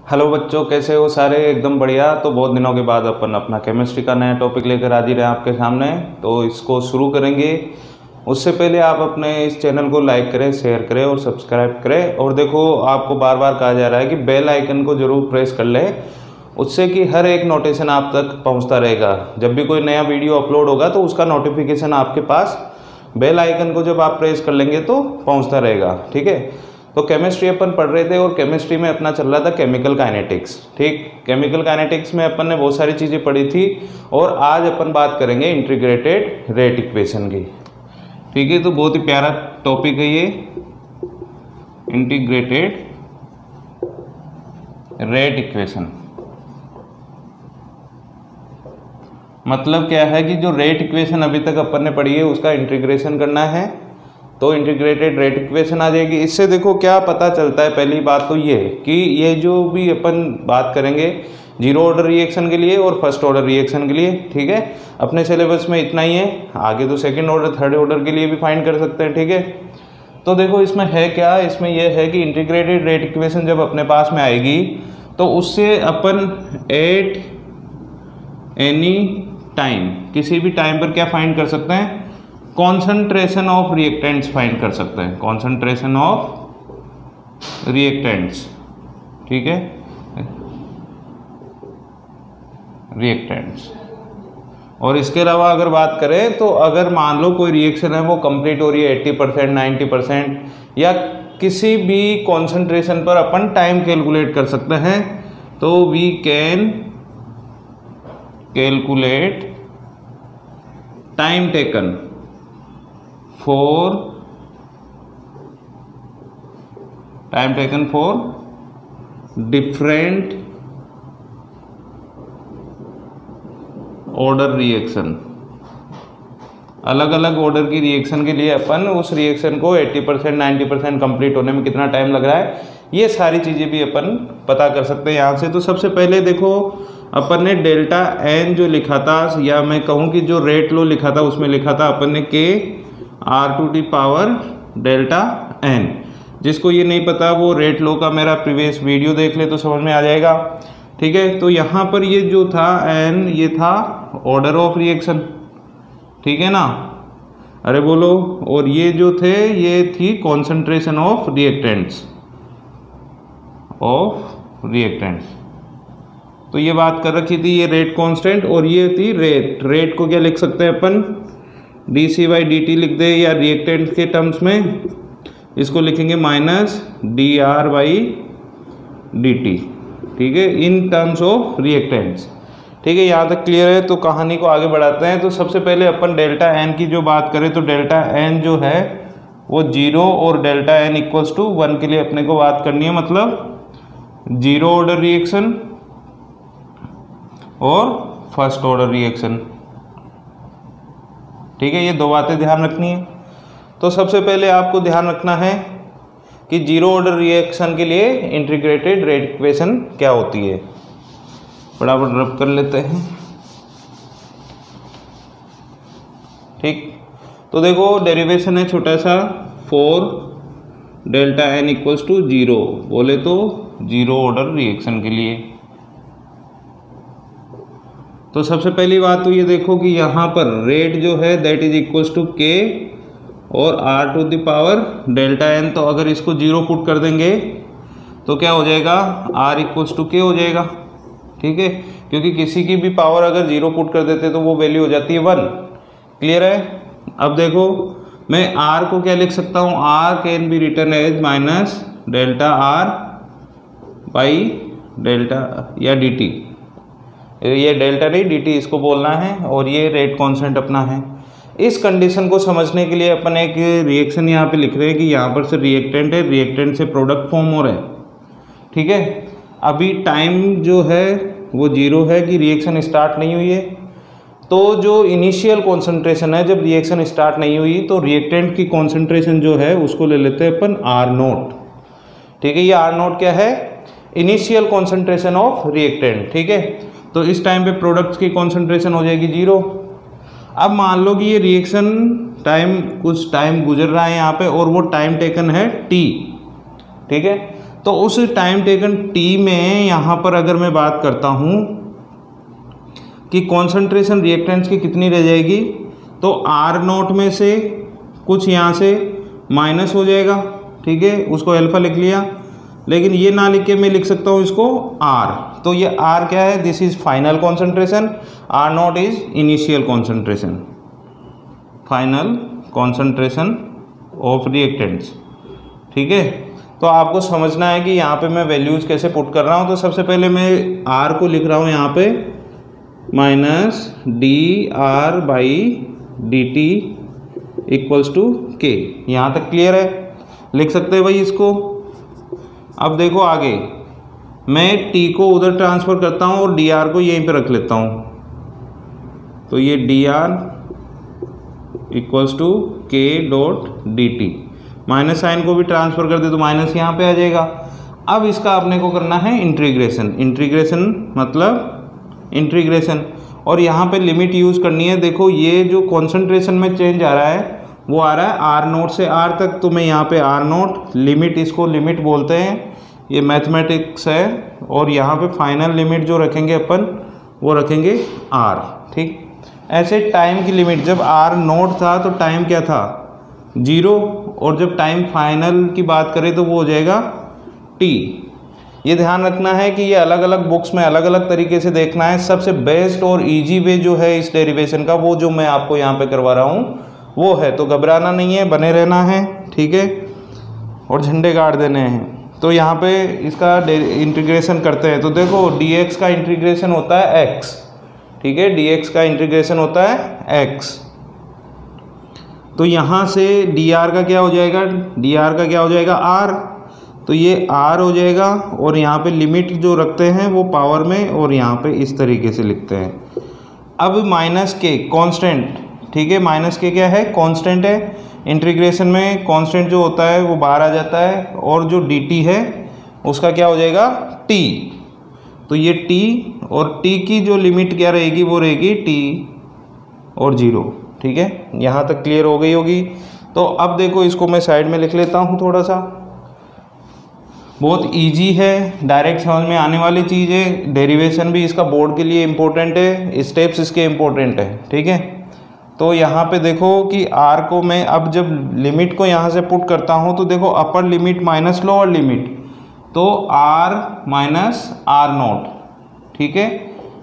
Hello बच्चों, कैसे हो सारे? एकदम बढ़िया। तो बहुत दिनों के बाद अपन अपना केमिस्ट्री का नया टॉपिक लेकर हाजिर हैं आपके सामने। तो इसको शुरू करेंगे। उससे पहले आप अपने इस चैनल को लाइक करें, शेयर करें और सब्सक्राइब करें। और देखो, आपको बार बार कहा जा रहा है कि बेल आइकन को जरूर प्रेस कर लें, उससे कि हर एक नोटिफिकेशन आप तक पहुंचता रहेगा। जब भी कोई नया वीडियो अपलोड होगा तो उसका नोटिफिकेशन आपके पास बेल आइकन को जब आप प्रेस कर लेंगे तो पहुंचता रहेगा। ठीक है। तो केमिस्ट्री अपन पढ़ रहे थे और केमिस्ट्री में अपना चल रहा था केमिकल काइनेटिक्स। ठीक, केमिकल काइनेटिक्स में अपन ने बहुत सारी चीज़ें पढ़ी थी और आज अपन बात करेंगे इंटीग्रेटेड रेट इक्वेशन की। ठीक है, तो बहुत ही प्यारा टॉपिक है ये, इंटीग्रेटेड रेट इक्वेशन। मतलब क्या है कि जो रेट इक्वेशन अभी तक अपन ने पढ़ी है उसका इंटीग्रेशन करना है तो इंटीग्रेटेड रेट इक्वेशन आ जाएगी। इससे देखो क्या पता चलता है। पहली बात तो ये कि ये जो भी अपन बात करेंगे जीरो ऑर्डर रिएक्शन के लिए और फर्स्ट ऑर्डर रिएक्शन के लिए, ठीक है, अपने सिलेबस में इतना ही है। आगे तो सेकंड ऑर्डर थर्ड ऑर्डर के लिए भी फाइंड कर सकते हैं। ठीक है, तो देखो इसमें है क्या, इसमें यह है कि इंटीग्रेटेड रेट इक्वेशन जब अपने पास में आएगी तो उससे अपन एट एनी टाइम, किसी भी टाइम पर क्या फाइंड कर सकते हैं, कॉन्सेंट्रेशन ऑफ रिएक्टेंट्स फाइंड कर सकते हैं। कॉन्सेंट्रेशन ऑफ रिएक्टेंट्स, ठीक है, रिएक्टेंट्स। और इसके अलावा अगर बात करें तो अगर मान लो कोई रिएक्शन है वो कंप्लीट हो रही है 80%, 90% या किसी भी कॉन्सेंट्रेशन पर अपन टाइम कैलकुलेट कर सकते हैं, तो we can calculate time taken for different order reaction. अलग अलग ऑर्डर की रिएक्शन के लिए अपन उस रिएक्शन को 80%, 90% कंप्लीट होने में कितना टाइम लग रहा है, ये सारी चीज़ें भी अपन पता कर सकते हैं यहाँ से। तो सबसे पहले देखो, अपन ने डेल्टा एन जो लिखा था, या मैं कहूँ कि जो रेट लो लिखा था उसमें लिखा था अपन ने K R to the power delta n. जिसको ये नहीं पता वो रेट लो का मेरा प्रीवियस वीडियो देख ले तो समझ में आ जाएगा। ठीक है, तो यहाँ पर ये जो था एन, ये था ऑर्डर ऑफ रिएक्शन, ठीक है ना, अरे बोलो। और ये जो थे ये थी कॉन्सेंट्रेशन ऑफ रिएक्टेंट्स, तो ये बात कर रखी थी, ये रेट कांस्टेंट और ये थी रेट। रेट को क्या लिख सकते हैं अपन, dc/dt लिख दे, या रिएक्टेंट के टर्म्स में इसको लिखेंगे -dr/dt। ठीक है, इन टर्म्स ऑफ रिएक्टेंट्स। ठीक है, यहाँ तक क्लियर है। तो कहानी को आगे बढ़ाते हैं। तो सबसे पहले अपन डेल्टा एन की जो बात करें तो डेल्टा एन जो है वो 0 और डेल्टा एन इक्वल्स टू 1 के लिए अपने को बात करनी है। मतलब जीरो ऑर्डर रिएक्शन और फर्स्ट ऑर्डर रिएक्शन। ठीक है, ये दो बातें ध्यान रखनी है। तो सबसे पहले आपको ध्यान रखना है कि जीरो ऑर्डर रिएक्शन के लिए इंटीग्रेटेड रेट इक्वेशन क्या होती है। फटाफट रब कर लेते हैं। ठीक, तो देखो डेरिवेशन है छोटा सा, 4 डेल्टा एन इक्वल्स टू 0, बोले तो जीरो ऑर्डर रिएक्शन के लिए। तो सबसे पहली बात तो ये देखो कि यहाँ पर रेट जो है that is equals to K और R to the power delta n. तो अगर इसको 0 पुट कर देंगे तो क्या हो जाएगा, आर इक्वल्स टू के हो जाएगा। ठीक है, क्योंकि किसी की भी पावर अगर 0 पुट कर देते तो वो वैल्यू हो जाती है 1। क्लियर है। अब देखो मैं आर को क्या लिख सकता हूँ, R can be written as minus delta R by delta या डी टी। ये डेल्टा नहीं dt इसको बोलना है, और ये रेट कांस्टेंट अपना है। इस कंडीशन को समझने के लिए अपन एक रिएक्शन यहाँ पे लिख रहे हैं कि यहाँ पर से रिएक्टेंट है, रिएक्टेंट से प्रोडक्ट फॉर्म हो रहा है। ठीक है, अभी टाइम जो है वो 0 है कि रिएक्शन स्टार्ट नहीं हुई है। तो जो इनिशियल कॉन्सेंट्रेशन है जब रिएक्शन स्टार्ट नहीं हुई, तो रिएक्टेंट की कॉन्सेंट्रेशन जो है उसको ले लेते हैं अपन R0। ठीक है, ये R0 क्या है, इनिशियल कॉन्सेंट्रेशन ऑफ रिएक्टेंट। ठीक है, तो इस टाइम पे प्रोडक्ट्स की कॉन्सेंट्रेशन हो जाएगी 0। अब मान लो कि ये रिएक्शन टाइम, कुछ टाइम गुजर रहा है यहाँ पे और वो टाइम टेकन है t। ठीक है, तो उस टाइम टेकन टी में यहाँ पर अगर मैं बात करता हूँ कि कॉन्सेंट्रेशन रिएक्टेंट्स की कितनी रह जाएगी, तो आर नोट में से कुछ यहाँ से माइनस हो जाएगा, ठीक है, उसको अल्फा लिख लिया, लेकिन ये ना लिख के मैं लिख सकता हूँ इसको आर। तो ये आर क्या है, this is final concentration, R naught is initial concentration, final concentration of reactants, ठीक है। तो आपको समझना है कि यहाँ पे मैं वैल्यूज कैसे पुट कर रहा हूँ। तो सबसे पहले मैं आर को लिख रहा हूँ यहाँ पे minus D R by D T equals to K. यहाँ तक क्लियर है, लिख सकते हैं भाई इसको। अब देखो आगे, मैं टी को उधर ट्रांसफ़र करता हूँ और डी आर को यहीं पे रख लेता हूँ। तो ये D R equals to K dot D T, minus sign को भी ट्रांसफ़र कर दे तो माइनस यहाँ पे आ जाएगा। अब इसका अपने को करना है इंटीग्रेशन, इंटीग्रेशन मतलब इंटीग्रेशन, और यहाँ पे लिमिट यूज़ करनी है। देखो ये जो कॉन्सेंट्रेशन में चेंज आ रहा है वो आ रहा है आर नोट से आर तक, तो मैं यहाँ पे आर नोट लिमिट, इसको लिमिट बोलते हैं, ये मैथमेटिक्स है। और यहाँ पे फाइनल लिमिट जो रखेंगे अपन वो रखेंगे आर, ठीक। ऐसे टाइम की लिमिट, जब आर नोट था तो टाइम क्या था 0, और जब टाइम फाइनल की बात करें तो वो हो जाएगा टी। ये ध्यान रखना है कि ये अलग अलग बुक्स में अलग अलग तरीके से देखना है। सबसे बेस्ट और इजी वे जो है इस डेरिवेशन का, वो जो मैं आपको यहाँ पे करवा रहा हूँ वो है, तो घबराना नहीं है, बने रहना है, ठीक है, और झंडे गाड़ देने हैं। तो यहाँ पे इसका इंटीग्रेशन करते हैं। तो देखो dx का इंटीग्रेशन होता है x, ठीक है, dx का इंटीग्रेशन होता है x। तो यहाँ से dr का क्या हो जाएगा, dr का क्या हो जाएगा r, तो ये r हो जाएगा, और यहाँ पे लिमिट जो रखते हैं वो पावर में, और यहाँ पे इस तरीके से लिखते हैं। अब माइनस के कांस्टेंट, ठीक है, माइनस के क्या है, कांस्टेंट है। इंटीग्रेशन में कांस्टेंट जो होता है वो बाहर आ जाता है, और जो dt है उसका क्या हो जाएगा t। तो ये t, और t की जो लिमिट क्या रहेगी वो रहेगी t और 0, ठीक है। यहाँ तक क्लियर हो गई होगी। तो अब देखो इसको मैं साइड में लिख लेता हूँ थोड़ा सा, बहुत इजी है, डायरेक्ट समझ में आने वाली चीज़ है। डेरिवेशन भी इसका बोर्ड के लिए इम्पोर्टेंट है, स्टेप्स इसके इम्पोर्टेंट है, ठीक है। तो यहाँ पे देखो कि r को मैं अब जब लिमिट को यहाँ से पुट करता हूँ तो देखो upper limit minus lower limit, तो r माइनस आर नोट, ठीक है,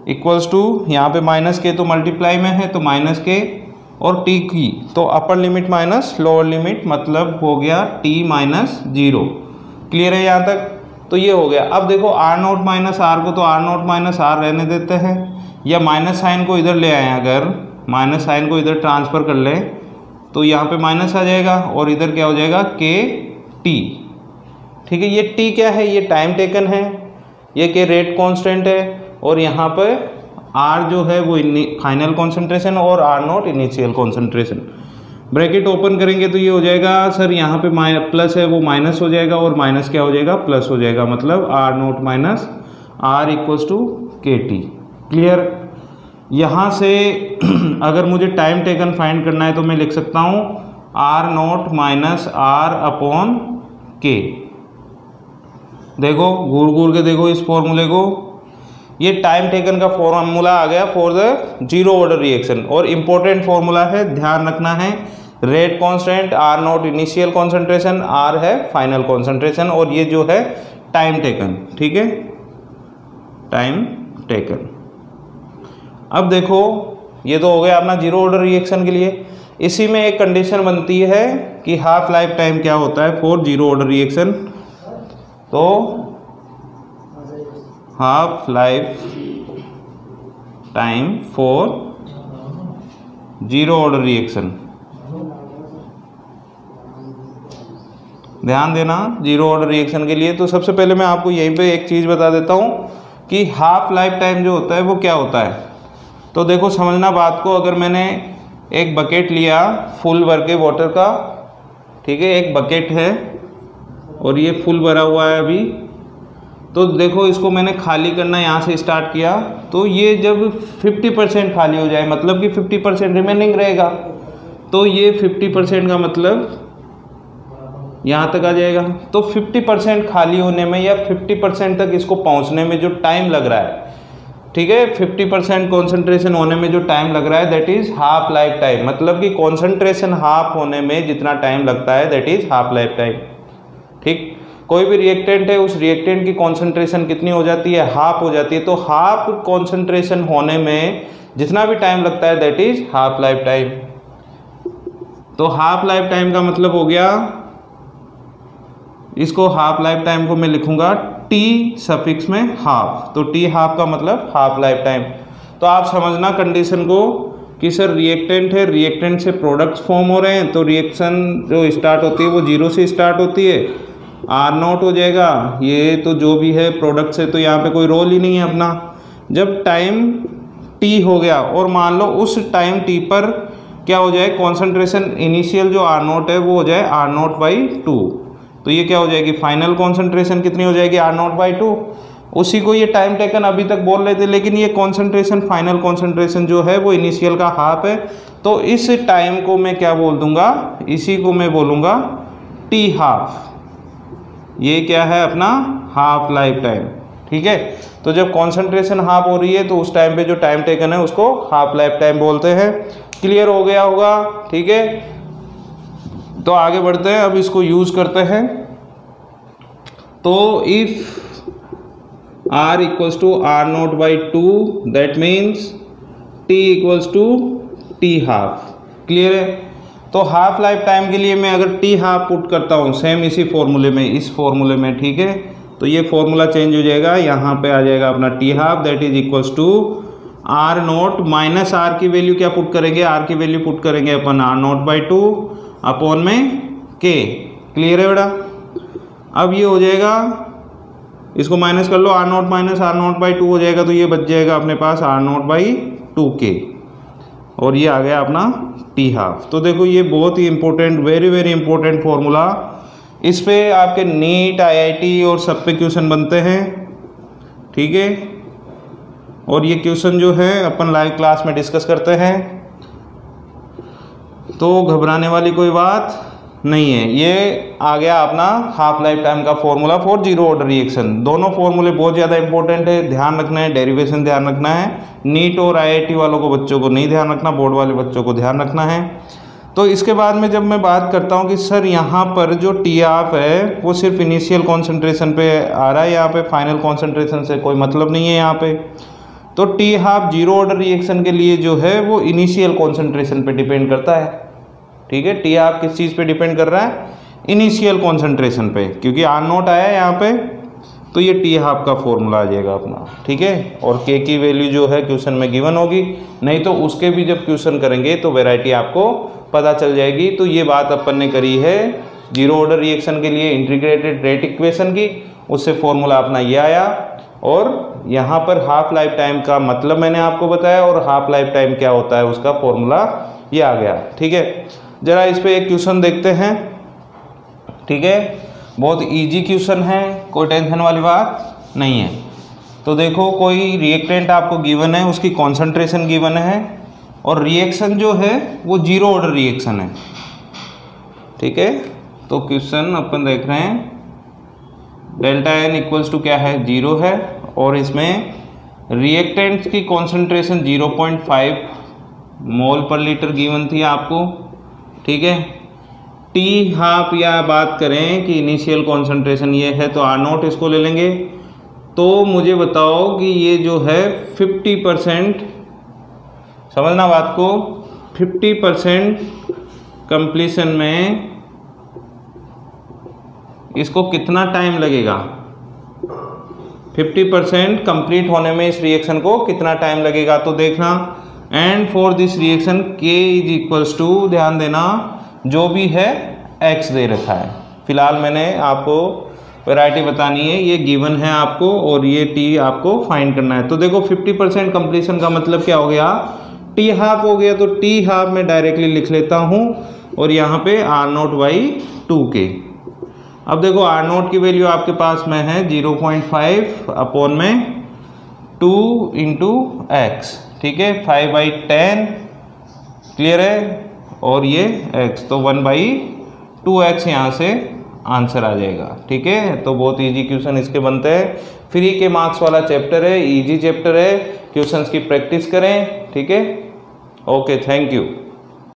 इक्वल्स टू, यहाँ पे माइनस के तो मल्टीप्लाई में है तो माइनस के और t की, तो upper limit minus lower limit, मतलब हो गया t माइनस 0। क्लियर है यहाँ तक? तो ये हो गया। अब देखो आर नोट माइनस आर को, तो आर नोट माइनस आर रहने देते हैं, या माइनस साइन को इधर ले आए, अगर माइनस साइन को इधर ट्रांसफ़र कर लें तो यहाँ पे माइनस आ जाएगा, और इधर क्या हो जाएगा के टी, ठीक है। ये टी क्या है, ये टाइम टेकन है, ये के रेट कांस्टेंट है, और यहाँ पे आर जो है वो फाइनल कॉन्सेंट्रेशन और R naught initial concentration. Bracket open करेंगे तो ये हो जाएगा, सर यहाँ पे प्लस है वो माइनस हो जाएगा, और माइनस क्या हो जाएगा, प्लस हो जाएगा, मतलब R naught minus R equals to K T. Clear? यहाँ से अगर मुझे टाइम टेकन फाइंड करना है तो मैं लिख सकता हूँ R naught minus R upon K. देखो घूर घूर के देखो इस फॉर्मूले को, ये टाइम टेकन का फॉर्मूला आ गया for the zero order reaction, और इम्पोर्टेंट फॉर्मूला है, ध्यान रखना है। Rate constant, R naught initial concentration, R है फाइनल कॉन्सेंट्रेशन, और ये जो है टाइम टेकन, ठीक है, टाइम टेकन। अब देखो ये तो हो गया अपना जीरो ऑर्डर रिएक्शन के लिए। इसी में एक कंडीशन बनती है कि हाफ लाइफ टाइम क्या होता है फॉर जीरो ऑर्डर रिएक्शन। तो half life time for zero order reaction, ध्यान देना जीरो ऑर्डर रिएक्शन के लिए। तो सबसे पहले मैं आपको यहीं पे एक चीज़ बता देता हूँ कि हाफ लाइफ टाइम जो होता है वो क्या होता है। तो देखो समझना बात को, अगर मैंने एक बकेट लिया फुल भर के वाटर का, ठीक है, एक बकेट है और ये फुल भरा हुआ है अभी, तो देखो इसको मैंने खाली करना यहाँ से स्टार्ट किया, तो ये जब 50% खाली हो जाए, मतलब कि 50% रिमेनिंग रहेगा, तो ये 50% का मतलब यहाँ तक आ जाएगा। तो 50% खाली होने में या 50% तक इसको पहुँचने में जो टाइम लग रहा है, ठीक है, 50% कॉन्सेंट्रेशन होने में जो टाइम लग रहा है that is half life time. मतलब कि कॉन्सेंट्रेशन हाफ होने में जितना टाइम लगता है that is half life time. ठीक, कोई भी रिएक्टेंट है, उस रिएक्टेंट की कॉन्सेंट्रेशन कितनी हो जाती है, हाफ हो जाती है। तो हाफ कॉन्सेंट्रेशन होने में जितना भी टाइम लगता है that is half life time. तो हाफ लाइफ टाइम का मतलब हो गया, इसको हाफ लाइफ टाइम को मैं लिखूंगा टी सफिक्स में हाफ। तो टी हाफ का मतलब हाफ लाइफ टाइम। तो आप समझना कंडीशन को कि सर रिएक्टेंट है, रिएक्टेंट से प्रोडक्ट्स फॉर्म हो रहे हैं, तो रिएक्शन जो स्टार्ट होती है वो 0 से स्टार्ट होती है, R0 हो जाएगा। ये तो जो भी है प्रोडक्ट से, तो यहाँ पे कोई रोल ही नहीं है अपना। जब टाइम t हो गया और मान लो उस टाइम t पर क्या हो जाए, कॉन्सेंट्रेशन इनिशियल जो R0 है वो हो जाए R0/2। तो ये क्या हो जाएगी, फाइनल कॉन्सेंट्रेशन कितनी हो जाएगी, R0/2। उसी को ये टाइम टेकन अभी तक बोल रहे थे, लेकिन ये कॉन्सेंट्रेशन, फाइनल कॉन्सेंट्रेशन जो है वो इनिशियल का हाफ है। तो इस टाइम को मैं क्या बोल दूंगा, इसी को मैं बोलूँगा t हाफ। ये क्या है अपना हाफ लाइफ टाइम। ठीक है, तो जब कॉन्सेंट्रेशन हाफ हो रही है तो उस टाइम पे जो टाइम टेकन है उसको हाफ लाइफ टाइम बोलते हैं। क्लियर हो गया होगा, ठीक है। तो आगे बढ़ते हैं, अब इसको यूज करते हैं। तो if R equals to R0/2 that means T equals to T half. Clear है। तो हाफ लाइफ टाइम के लिए मैं अगर T हाफ पुट करता हूँ सेम इसी फॉर्मूले में, इस फॉर्मूले में, ठीक है, तो ये फॉर्मूला चेंज हो जाएगा, यहाँ पे आ जाएगा अपना T half that is equals to R0 minus R की वैल्यू क्या पुट करेंगे, R की वैल्यू पुट करेंगे अपन R0/2 अपॉन में K। क्लियर है बेटा। अब ये हो जाएगा, इसको माइनस कर लो, R0 माइनस R0/2 हो जाएगा, तो ये बच जाएगा अपने पास R0/2K और ये आ गया अपना T हाफ। तो देखो ये बहुत ही important, very very important formula. इस पे आपके नीट, IIT और सब पे क्वेश्चन बनते हैं, ठीक है। और ये क्वेश्चन जो है अपन लाइव क्लास में डिस्कस करते हैं, तो घबराने वाली कोई बात नहीं है। ये आ गया अपना हाफ लाइफ टाइम का formula for zero order reaction. दोनों फॉर्मूले बहुत ज़्यादा इंपॉर्टेंट है, ध्यान रखना है, डेरिवेशन ध्यान रखना है। नीट और IIT वालों को, बच्चों को नहीं ध्यान रखना, बोर्ड वाले बच्चों को ध्यान रखना है। तो इसके बाद में जब मैं बात करता हूँ कि सर यहाँ पर जो T हाफ है वो सिर्फ इनिशियल कॉन्सेंट्रेशन पे आ रहा है, यहाँ पे फाइनल कॉन्सेंट्रेशन से कोई मतलब नहीं है यहाँ पे। तो T half zero order reaction के लिए जो है वो इनिशियल कॉन्सेंट्रेशन पे डिपेंड करता है, ठीक है। T हाफ किस चीज़ पे डिपेंड कर रहा है, इनिशियल कॉन्सेंट्रेशन पे, क्योंकि R0 आया है यहाँ पे, तो ये T हाफ का फॉर्मूला आ जाएगा अपना, ठीक है। और K की वैल्यू जो है क्वेश्चन में गिवन होगी, नहीं तो उसके भी जब क्वेश्चन करेंगे तो वैरायटी आपको पता चल जाएगी। तो ये बात अपन ने करी है जीरो ऑर्डर रिएक्शन के लिए इंटीग्रेटेड रेट इक्वेशन की, उससे फॉर्मूला अपना ये आया। और यहाँ पर हाफ लाइफ टाइम का मतलब मैंने आपको बताया, और हाफ लाइफ टाइम क्या होता है उसका फॉर्मूला ये आ गया, ठीक है। जरा इस पे एक क्वेश्चन देखते हैं, ठीक है। बहुत इजी क्वेश्चन है, कोई टेंशन वाली बात नहीं है। तो देखो, कोई रिएक्टेंट आपको गिवन है, उसकी कॉन्सेंट्रेशन गिवन है, और रिएक्शन जो है वो जीरो ऑर्डर रिएक्शन है, ठीक है। तो क्वेश्चन अपन देख रहे हैं, डेल्टा N इक्वल्स टू क्या है, 0 है, और इसमें रिएक्टेंट्स की कॉन्सेंट्रेशन 0.5 मोल पर लीटर गिवन थी आपको, ठीक है। T हाफ या बात करें कि इनिशियल कॉन्सेंट्रेशन ये है, तो R0 इसको ले लेंगे। तो मुझे बताओ कि ये जो है 50%, समझना बात को, 50% कंप्लीशन में इसको कितना टाइम लगेगा, 50% कंप्लीट होने में इस रिएक्शन को कितना टाइम लगेगा। तो देखना, and for this reaction K is equals to, ध्यान देना, जो भी है X दे रखा है। फिलहाल मैंने आपको वैरायटी बतानी है, ये गिवन है आपको, और ये T आपको फाइंड करना है। तो देखो 50% कंप्लीशन का मतलब क्या हो गया, T हाफ हो गया। तो T हाफ मैं डायरेक्टली लिख लेता हूँ, और यहाँ पे R0/2K। अब देखो R0 की वैल्यू आपके पास में है 0.5 अपॉन में 2 इंटू X, ठीक है, 5/10, क्लियर है। और ये X, तो 1/2X यहाँ से आंसर आ जाएगा। ठीक है, तो बहुत इजी क्वेश्चन इसके बनते हैं। फ्री के मार्क्स वाला चैप्टर है, इजी चैप्टर है, क्वेश्चंस की प्रैक्टिस करें। ठीक है, ओके, थैंक यू।